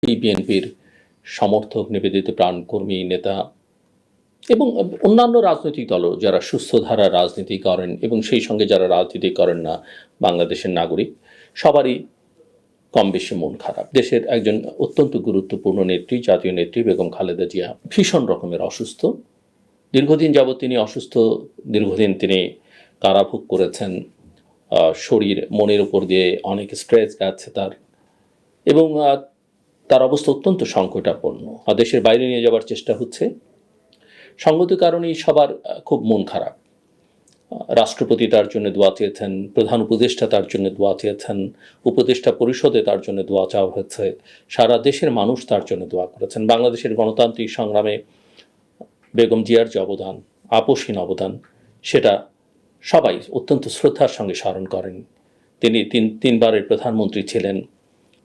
বিএনপির সমর্থক, নিবেদিত প্রাণকর্মী, নেতা এবং অন্যান্য রাজনৈতিক দলও যারা সুস্থ ধারার রাজনীতি করেন এবং সেই সঙ্গে যারা রাজনীতি করেন না, বাংলাদেশের নাগরিক, সবারই কম বেশি মন খারাপ। দেশের একজন অত্যন্ত গুরুত্বপূর্ণ নেত্রী, জাতীয় নেত্রী বেগম খালেদা জিয়া ভীষণ রকমের অসুস্থ। দীর্ঘদিন যাবৎ তিনি অসুস্থ, দীর্ঘদিন তিনি কারাভোগ করেছেন। শরীর মনের উপর দিয়ে অনেক স্ট্রেস যাচ্ছে তার, এবং তার অবস্থা অত্যন্ত সংকটাপন্ন। দেশের বাইরে নিয়ে যাওয়ার চেষ্টা হচ্ছে। সঙ্গত কারণেই সবার খুব মন খারাপ। রাষ্ট্রপতি তার জন্য দোয়া চেয়েছেন, প্রধান উপদেষ্টা তার জন্য দোয়া চেয়েছেন, উপদেষ্টা পরিষদে তার জন্য দোয়া চাওয়া হয়েছে, সারা দেশের মানুষ তার জন্য দোয়া করেছেন। বাংলাদেশের গণতান্ত্রিক সংগ্রামে বেগম জিয়ার যে অবদান, আপসহীন অবদান, সেটা সবাই অত্যন্ত শ্রদ্ধার সঙ্গে স্মরণ করেন। তিনি তিনবারের প্রধানমন্ত্রী ছিলেন,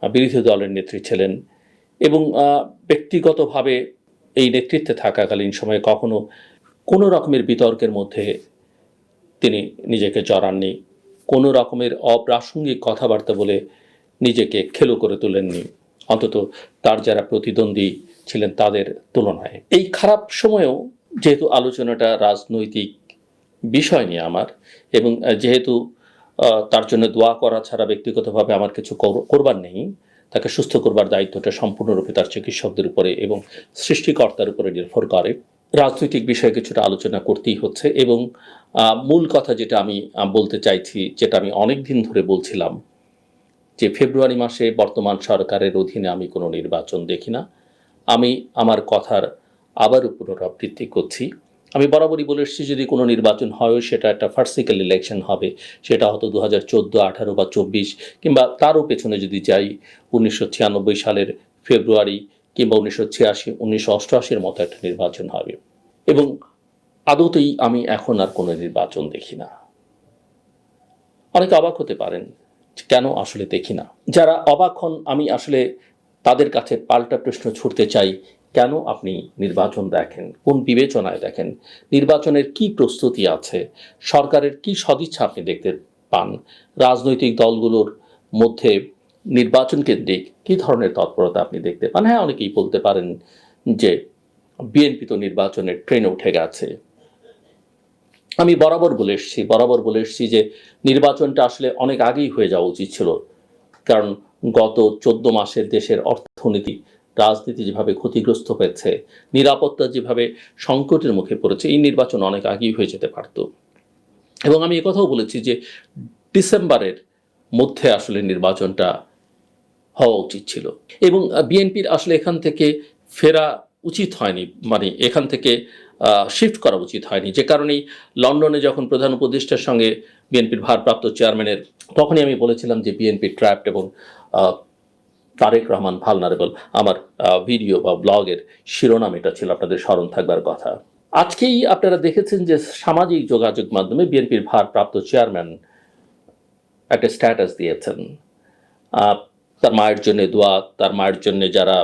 বিরোধী দলের নেত্রী ছিলেন, এবং ব্যক্তিগতভাবে এই নেতৃত্বে থাকাকালীন সময়ে কখনো কোনো রকমের বিতর্কের মধ্যে তিনি নিজেকে জড়াননি, কোনো রকমের অপ্রাসঙ্গিক কথাবার্তা বলে নিজেকে খেলো করে তোলেননি, অন্তত তার যারা প্রতিদ্বন্দ্বী ছিলেন তাদের তুলনায়। এই খারাপ সময়েও যেহেতু আলোচনাটা রাজনৈতিক বিষয় নিয়ে আমার, এবং যেহেতু তার জন্য দোয়া করা ছাড়া ব্যক্তিগতভাবে আমার কিছু করবার নেই, তাকে সুস্থ করবার দায়িত্বটা সম্পূর্ণরূপে তার চিকিৎসকদের উপরে এবং সৃষ্টিকর্তার উপরে নির্ভর করে। রাজনৈতিক বিষয়ে কিছুটা আলোচনা করতেই হচ্ছে, এবং মূল কথা যেটা আমি বলতে চাইছি, যেটা আমি অনেক দিন ধরে বলছিলাম, যে ফেব্রুয়ারি মাসে বর্তমান সরকারের অধীনে আমি কোনো নির্বাচন দেখি না। আমি আমার কথার আবারও পুনরাবৃত্তি করছি। আমি বরাবরই বলে এসেছি, যদি কোনো নির্বাচন হয় সেটা একটা ফার্সিক্যাল ইলেকশন হবে, সেটা হয়তো 2014, 18 বা 24, কিংবা তারও পেছনে যদি যাই 1996 সালের ফেব্রুয়ারি, কিংবা 1986, 1988-র মতো একটা নির্বাচন হবে। এবং আদতেই আমি এখন আর কোনো নির্বাচন দেখি না। অনেকে অবাক হতে পারেন কেন আসলে দেখি না। যারা অবাক হন, আমি আসলে তাদের কাছে পাল্টা প্রশ্ন ছুড়তে চাই, কেন আপনি নির্বাচন দেখেন, কোন বিবেচনায় দেখেন, নির্বাচনের কি প্রস্তুতি আছে, সরকারের কি সদিচ্ছা আপনি দেখতে পান, রাজনৈতিক দলগুলোর মধ্যে নির্বাচন কেন্দ্রিক কি ধরনের তৎপরতা আপনি দেখতে পান। হ্যাঁ, অনেকেই বলতে পারেন যে বিএনপি তো নির্বাচনের ট্রেনে উঠে গেছে। আমি বরাবর বলে এসেছি যে নির্বাচনটা আসলে অনেক আগেই হয়ে যাওয়া উচিত ছিল, কারণ গত 14 মাসের দেশের অর্থনীতি, রাজনীতি যেভাবে ক্ষতিগ্রস্ত হয়েছে, নিরাপত্তা যেভাবে সংকটের মুখে পড়েছে, এই নির্বাচন অনেক আগেই হয়ে যেতে পারত। এবং আমি একথাও বলেছি যে ডিসেম্বরের মধ্যে আসলে নির্বাচনটা হওয়া উচিত ছিল, এবং বিএনপির আসলে এখান থেকে ফেরা উচিত হয়নি, মানে এখান থেকে শিফট করা উচিত হয়নি। যে কারণেই লন্ডনে যখন প্রধান উপদেষ্টার সঙ্গে বিএনপির ভারপ্রাপ্ত চেয়ারম্যানের, তখনই আমি বলেছিলাম যে বিএনপি ট্র্যাপড এবং তারেক রহমান ভালনারেবল। আমার ভিডিও বা ব্লগের শিরোনাম এটা ছিল, আপনাদের স্মরণ থাকবার কথা। আজকেই আপনারা দেখেছেন যে সামাজিক যোগাযোগ মাধ্যমে বিএনপির ভারপ্রাপ্ত চেয়ারম্যান একটা স্ট্যাটাস দিয়েছেন, তার মায়ের জন্য দোয়া, তার মায়ের জন্য যারা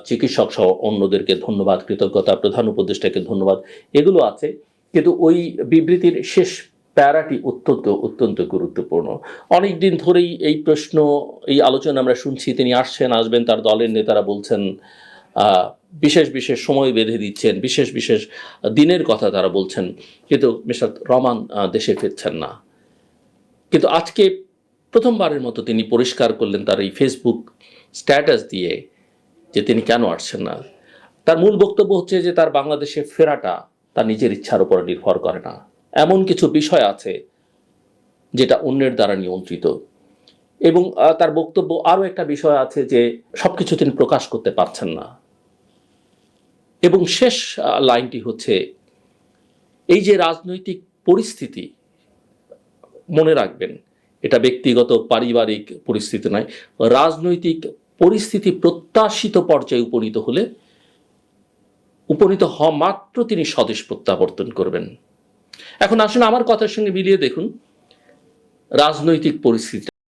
চিকিৎসক সহ অন্যদেরকে ধন্যবাদ, কৃতজ্ঞতা, প্রধান উপদেষ্টাকে ধন্যবাদ, এগুলো আছে। কিন্তু ওই বিবৃতির শেষ প্যারাটি অত্যন্ত গুরুত্বপূর্ণ। অনেক দিন ধরেই এই প্রশ্ন, এই আলোচনা আমরা শুনছি, তিনি আসবেন, তার দলের নেতারা বলছেন, বিশেষ সময় বেঁধে দিচ্ছেন, বিশেষ দিনের কথা তারা বলছেন, কিন্তু মিস্টার রহমান দেশে ফিরছেন না। কিন্তু আজকে প্রথমবারের মতো তিনি পরিষ্কার করলেন তার এই ফেসবুক স্ট্যাটাস দিয়ে যে তিনি কেন আসছেন না। তার মূল বক্তব্য হচ্ছে যে তার বাংলাদেশে ফেরাটা তার নিজের ইচ্ছার উপর নির্ভর করে না, এমন কিছু বিষয় আছে যেটা অন্যের দ্বারা নিয়ন্ত্রিত। এবং তার বক্তব্য আরও একটা বিষয় আছে যে সবকিছু তিনি প্রকাশ করতে পারছেন না। এবং শেষ লাইনটি হচ্ছে, এই যে রাজনৈতিক পরিস্থিতি, মনে রাখবেন এটা ব্যক্তিগত পারিবারিক পরিস্থিতি নয়, রাজনৈতিক পরিস্থিতি প্রত্যাশিত পর্যায়ে উপনীত হওয়া মাত্র তিনি স্বদেশ প্রত্যাবর্তন করবেন। এখন আসলে আমার কথার সঙ্গে মিলিয়ে দেখুন রাজনৈতিক পরিস্থিতি